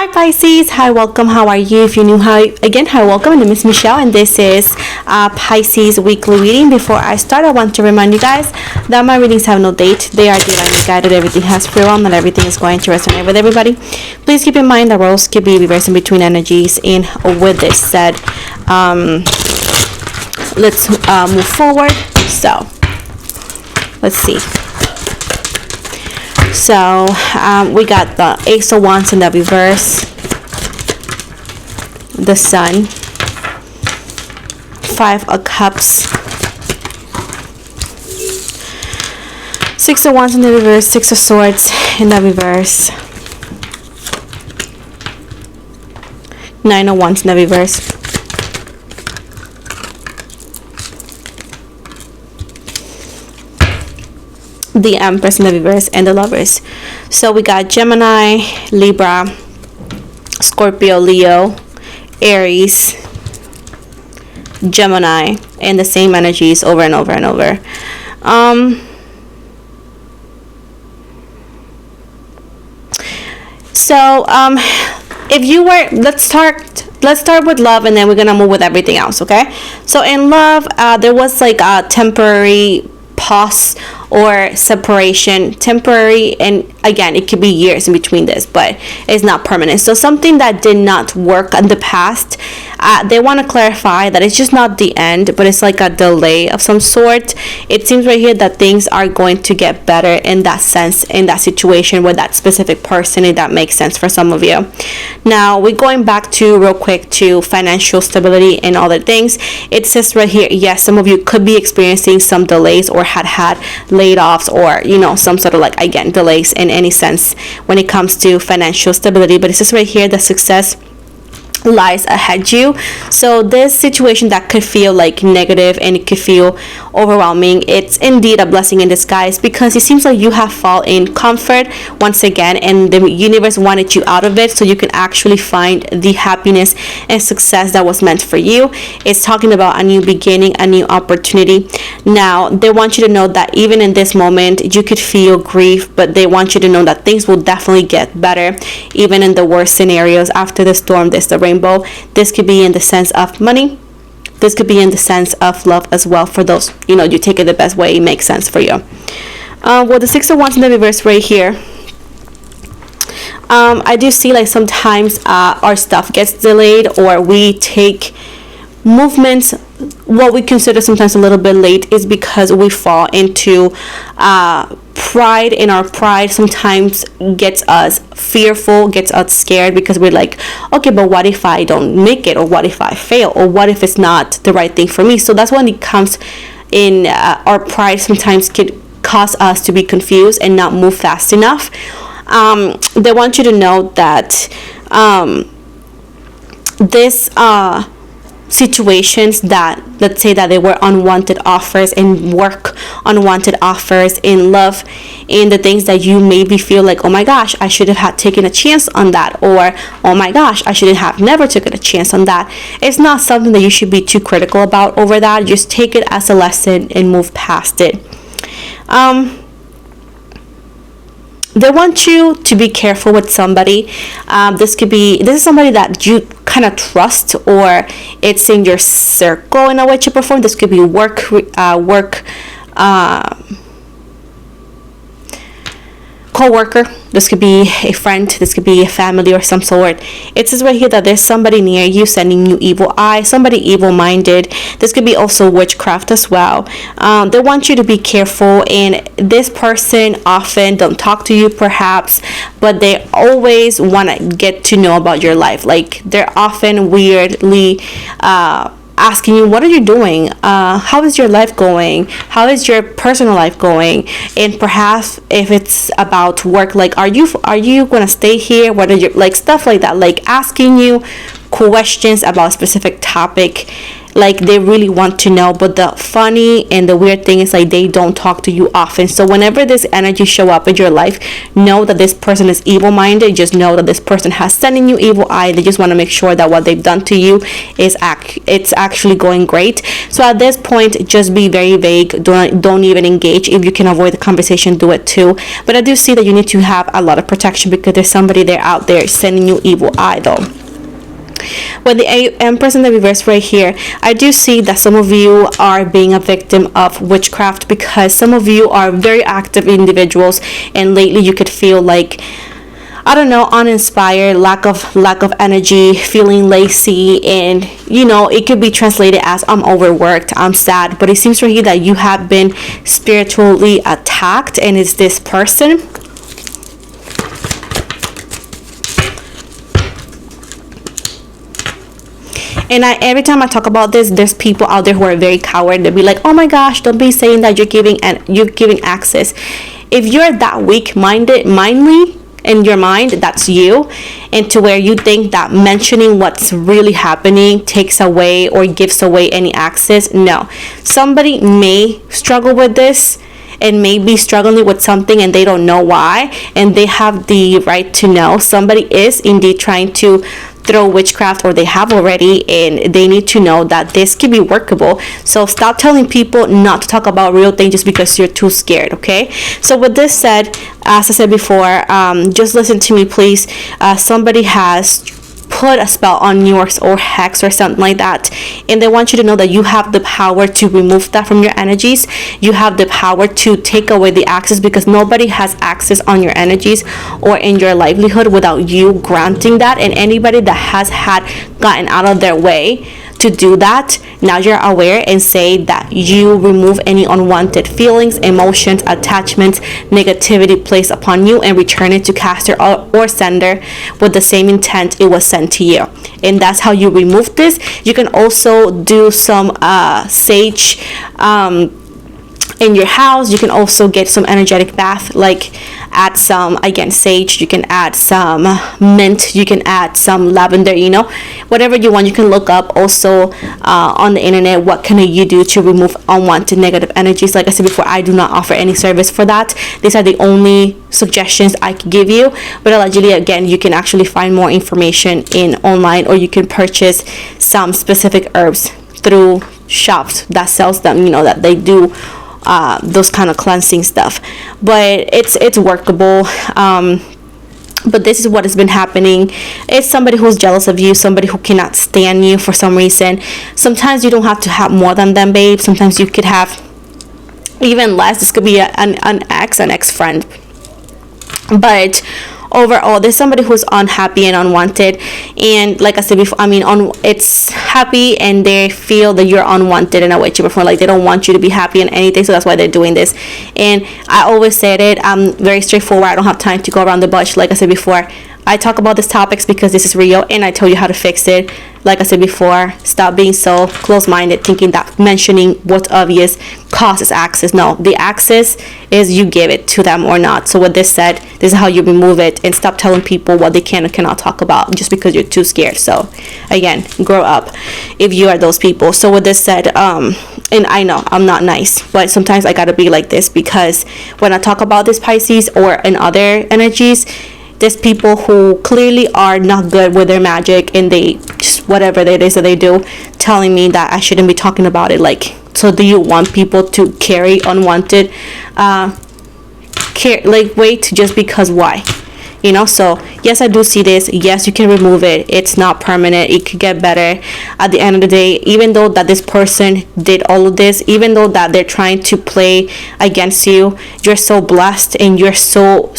Hi Pisces, hi, welcome, how are you? If you're new, hi again, hi, welcome. My name is Michelle and this is Pisces weekly reading. Before I start, I want to remind you guys that my readings have no date. They are divinely guided. Everything has free will. Not everything is going to resonate with everybody. Please keep in mind that roles could be reversing between energies. And with this said, let's move forward. So let's see. So we got the Ace of Wands in the reverse, the Sun, Five of Cups, Six of Wands in the reverse, Six of Swords in the reverse, Nine of Wands in the reverse, the Empress in the reverse, and the Lovers. So we got Gemini, Libra, Scorpio, Leo, Aries, Gemini, and the same energies over and over and over. If you were, let's start with love, and then we're gonna move with everything else. Okay, so in love, there was like a temporary pause or separation, temporary, and again it could be years in between this, but it's not permanent. So something that did not work in the past, they want to clarify that it's just not the end, but it's like a delay of some sort. It seems right here that things are going to get better in that sense, in that situation with that specific person, if that makes sense for some of you. Now we're going back to real quick to financial stability and other things. It says right here, yes, some of you could be experiencing some delays or had laid offs, or some sort of like, again, delays in any sense when it comes to financial stability. But it says right here that success lies ahead you. So this situation that could feel like negative and it could feel overwhelming, it's indeed a blessing in disguise, because it seems like you have fallen in comfort once again, and the universe wanted you out of it so you can actually find the happiness and success that was meant for you. It's talking about a new beginning, a new opportunity. Now they want you to know that even in this moment you could feel grief, but they want you to know that things will definitely get better, even in the worst scenarios. After the storm, there's the rainbow. This could be in the sense of money. This could be in the sense of love as well. For those, you take it the best way it makes sense for you. Well, the Six of Wands in the reverse right here. I do see like sometimes our stuff gets delayed, or we take movements what we consider sometimes a little bit late, is because we fall into pride, and our pride sometimes gets us fearful, gets us scared, because we're like, okay, but what if I don't make it, or what if I fail, or what if it's not the right thing for me? So that's when it comes in, our pride sometimes could cause us to be confused and not move fast enough. They want you to know that this situations that, let's say that they were unwanted offers in work, unwanted offers in love, in the things that you maybe feel like, oh my gosh, I should have had taken a chance on that, or oh my gosh, I shouldn't have never taken a chance on that. It's not something that you should be too critical about over that. Just take it as a lesson and move past it. They want you to be careful with somebody. This is somebody that you kind of trust, or it's in your circle in a way, shape, or form. This could be work co-worker. This could be a friend. This could be a family or some sort. It says right here that there's somebody near you sending you evil eye, somebody evil-minded. This could be also witchcraft as well. They want you to be careful, and this person often don't talk to you perhaps, but they always want to get to know about your life. Like, they're often weirdly asking you, what are you doing? How is your life going? How is your personal life going? And perhaps if it's about work, like, are you going to stay here? What are your, like, stuff like that, like asking you questions about a specific topic. Like, they really want to know. But the funny and the weird thing is, like, they don't talk to you often. So whenever this energy show up in your life, know that this person is evil-minded. Just know that this person has sending you evil eye. They just want to make sure that what they've done to you is it's actually going great. So at this point, just be very vague. Don't even engage. If you can avoid the conversation, do it too. But I do see that you need to have a lot of protection, because there's somebody there out there sending you evil eye, though. With the Empress in the reverse right here, I do see that some of you are being a victim of witchcraft, because some of you are very active individuals, and lately you could feel like, I don't know, uninspired, lack of energy, feeling lazy, and it could be translated as I'm overworked, I'm sad. But it seems for you that you have been spiritually attacked, and it's this person. And every time I talk about this, there's people out there who are very coward. They'll be like, oh my gosh, don't be saying that you're giving access. If you're that weak-minded, in your mind, that's you, and to where you think that mentioning what's really happening takes away or gives away any access. No. Somebody may struggle with this and may be struggling with something, and they don't know why, and they have the right to know. Somebody is indeed trying to throw witchcraft, or they have already, and they need to know that this can be workable. So stop telling people not to talk about real things just because you're too scared. Okay, so with this said, as I said before, just listen to me, please. Somebody has put a spell on yours, or hex, or something like that, and they want you to know that you have the power to remove that from your energies. You have the power to take away the access, because nobody has access on your energies or in your livelihood without you granting that. And anybody that has gotten out of their way to do that, now you're aware, and say that you remove any unwanted feelings, emotions, attachments, negativity placed upon you, and return it to caster or sender with the same intent it was sent to you. And that's how you remove this. You can also do some sage in your house. You can also get some energetic bath, like add some, again, sage. You can add some mint. You can add some lavender, whatever you want. You can look up also on the internet, what can you do to remove unwanted negative energies. Like I said before, I do not offer any service for that. These are the only suggestions I can give you, but allegedly, again, you can actually find more information in online, or you can purchase some specific herbs through shops that sells them, that they do those kind of cleansing stuff. But it's workable. But this is what has been happening. It's somebody who's jealous of you, somebody who cannot stand you for some reason. Sometimes you don't have to have more than them, babe. Sometimes you could have even less. This could be an ex-friend. But overall, there's somebody who's unhappy and unwanted, and like I said before, it's happy, and they feel that you're unwanted in a way, shape, or form. Like, they don't want you to be happy in anything, so that's why they're doing this. And I always said it, I'm very straightforward. I don't have time to go around the bush. Like I said before, I talk about these topics because this is real, and I tell you how to fix it. Like I said before, stop being so close-minded, thinking that mentioning what's obvious causes access. No, the access is you give it to them or not. So with this said, this is how you remove it, and stop telling people what they can and cannot talk about just because you're too scared. So again, grow up if you are those people. So with this said, and I know I'm not nice, but sometimes I gotta be like this, because when I talk about this Pisces or in other energies, there's people who clearly are not good with their magic, and they just whatever it is that they do, telling me that I shouldn't be talking about it. Like, so do you want people to carry unwanted weight just because? Why? So yes, I do see this. Yes, you can remove it. It's not permanent. It could get better. At the end of the day, even though that this person did all of this, even though that they're trying to play against you, you're so blessed, and you're so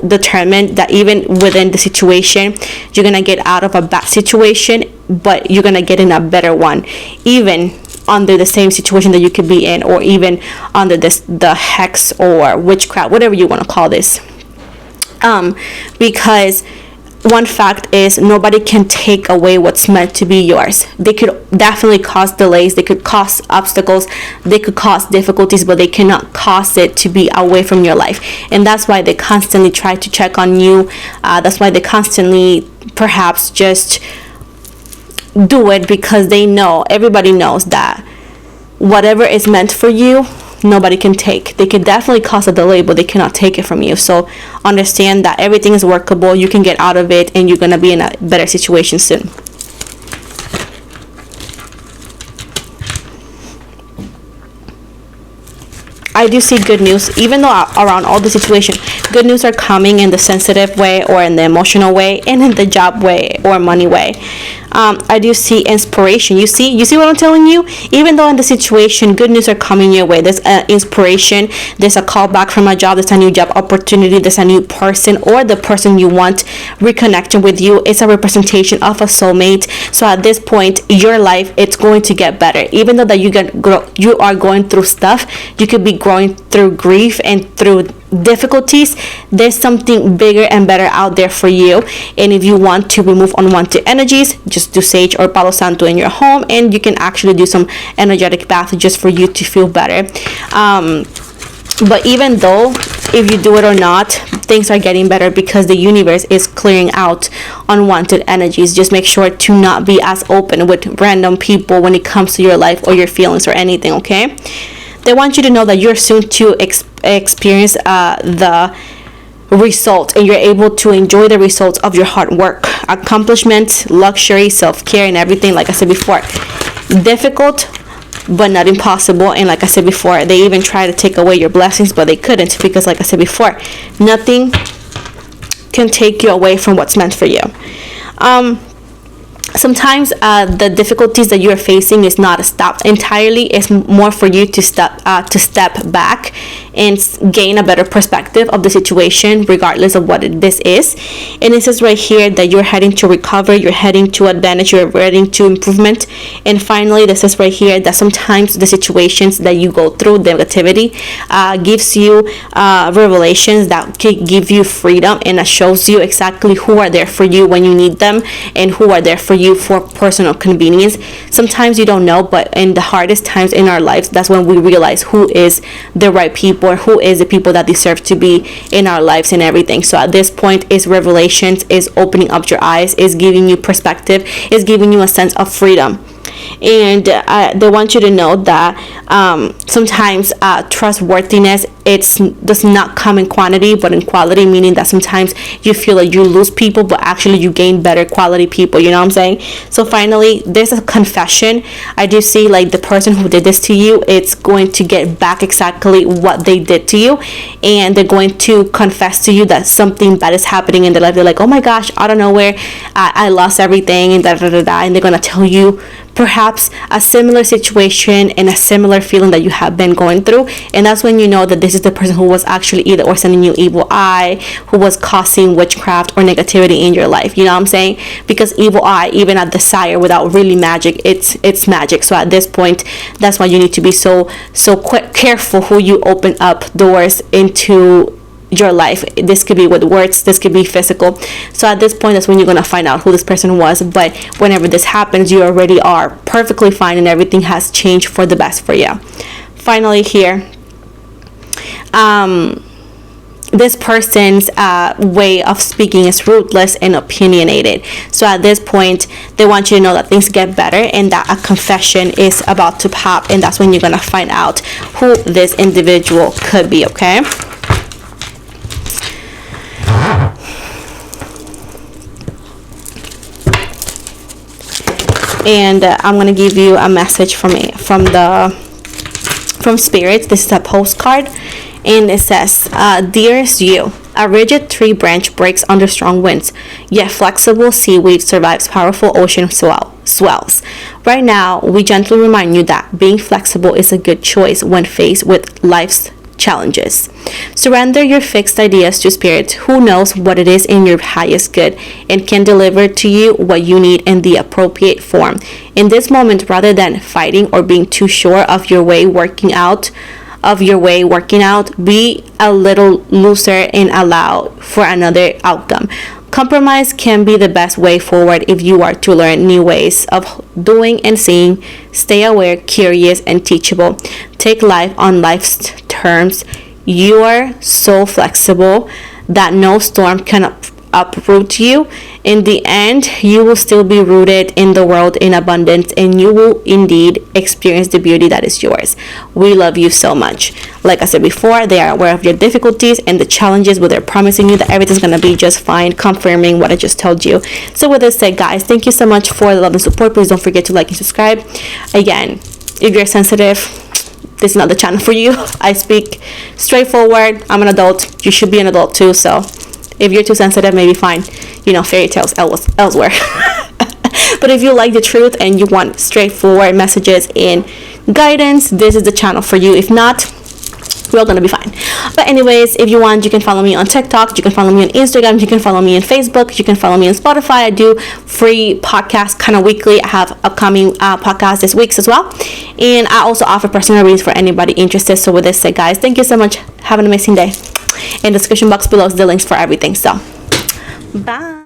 determined that even within the situation, you're gonna get out of a bad situation, but you're gonna get in a better one, even under the same situation that you could be in, or even under the hex or witchcraft, whatever you want to call this. Because one fact is, nobody can take away what's meant to be yours. They could definitely cause delays, they could cause obstacles, they could cause difficulties, but they cannot cause it to be away from your life. And that's why they constantly try to check on you. That's why they constantly perhaps just do it because they know, everybody knows that whatever is meant for you, nobody can take. They can definitely cause a delay, but they cannot take it from you. So understand that everything is workable. You can get out of it, and you're gonna be in a better situation soon. I do see good news, even though around all the situation, good news are coming in the sensitive way, or in the emotional way, and in the job way or money way. I do see inspiration. You see what I'm telling you? Even though in the situation, good news are coming your way. There's inspiration. There's a call back from a job. There's a new job opportunity. There's a new person, or the person you want reconnecting with you. It's a representation of a soulmate. So at this point, your life, it's going to get better. Even though that you are going through stuff, you could be growing through grief and through difficulties. There's something bigger and better out there for you. And if you want to remove unwanted energies, just do sage or palo santo in your home, and you can actually do some energetic bath just for you to feel better. But even though, if you do it or not, things are getting better because the universe is clearing out unwanted energies. Just make sure to not be as open with random people when it comes to your life or your feelings or anything, okay? They want you to know that you're soon to experience the result, and you're able to enjoy the results of your hard work, accomplishments, luxury, self-care, and everything. Like I said before, difficult but not impossible. And like I said before, they even try to take away your blessings, but they couldn't, because like I said before, nothing can take you away from what's meant for you. Sometimes the difficulties that you're facing is not stopped entirely. It's more for you to step back and gain a better perspective of the situation, regardless of what this is. And it says right here that you're heading to recovery, you're heading to advantage, you're heading to improvement. And finally, this is right here that sometimes the situations that you go through, the negativity, gives you revelations that can give you freedom, and that shows you exactly who are there for you when you need them, and who are there for you for personal convenience. Sometimes you don't know, but in the hardest times in our lives, that's when we realize who is the right people, or who is the people that deserve to be in our lives and everything. So at this point, is revelations, is opening up your eyes, is giving you perspective, is giving you a sense of freedom. And they want you to know that sometimes trustworthiness, does not come in quantity but in quality, meaning that sometimes you feel like you lose people, but actually you gain better quality people. You know what I'm saying? So finally, there's a confession. I do see like the person who did this to you, it's going to get back exactly what they did to you, and they're going to confess to you that something bad is happening in their life. They're like, oh my gosh, out of nowhere, I lost everything, and and they're going to tell you perhaps a similar situation and a similar feeling that you have been going through. And that's when you know that this is the person who was actually either or sending you evil eye, who was causing witchcraft or negativity in your life. You know what I'm saying? Because evil eye, even at desire, without really magic, it's magic. So at this point, that's why you need to be so careful who you open up doors into your life. This could be with words, this could be physical. So at this point, that's when you're going to find out who this person was. But whenever this happens, you already are perfectly fine, and everything has changed for the best for you. Finally here, this person's way of speaking is ruthless and opinionated. So at this point, they want you to know that things get better, and that a confession is about to pop, and that's when you're going to find out who this individual could be, okay? And I'm going to give you a message from Spirit. This is a postcard, and it says, dearest you, a rigid tree branch breaks under strong winds, yet flexible seaweed survives powerful ocean swells. Right now, we gently remind you that being flexible is a good choice when faced with life's challenges. Surrender your fixed ideas to Spirit, who knows what it is in your highest good and can deliver to you what you need in the appropriate form. In this moment, rather than fighting or being too sure of your way working out, be a little looser and allow for another outcome. Compromise can be the best way forward if you are to learn new ways of doing and seeing. Stay aware, curious, and teachable. Take life on life's terms. You are so flexible that no storm can uproot you, in the end, you will still be rooted in the world in abundance, and you will indeed experience the beauty that is yours. We love you so much. Like I said before, they are aware of your difficulties and the challenges, but they're promising you that everything's going to be just fine, confirming what I just told you. So with this said, guys, thank you so much for the love and support. Please don't forget to like and subscribe. Again, if you're sensitive, this is not the channel for you. I speak straightforward. I'm an adult. You should be an adult too. So if you're too sensitive, maybe fine. Fairy tales elsewhere. But if you like the truth and you want straightforward messages and guidance, this is the channel for you. If not, we're all gonna be fine. But anyways, if you want, you can follow me on TikTok, you can follow me on Instagram, you can follow me on Facebook, you can follow me on Spotify. I do free podcasts kind of weekly. I have upcoming podcasts this week as well, and I also offer personal readings for anybody interested. So with this said, guys, thank you so much. Have an amazing day. In the description box below is the links for everything. So bye.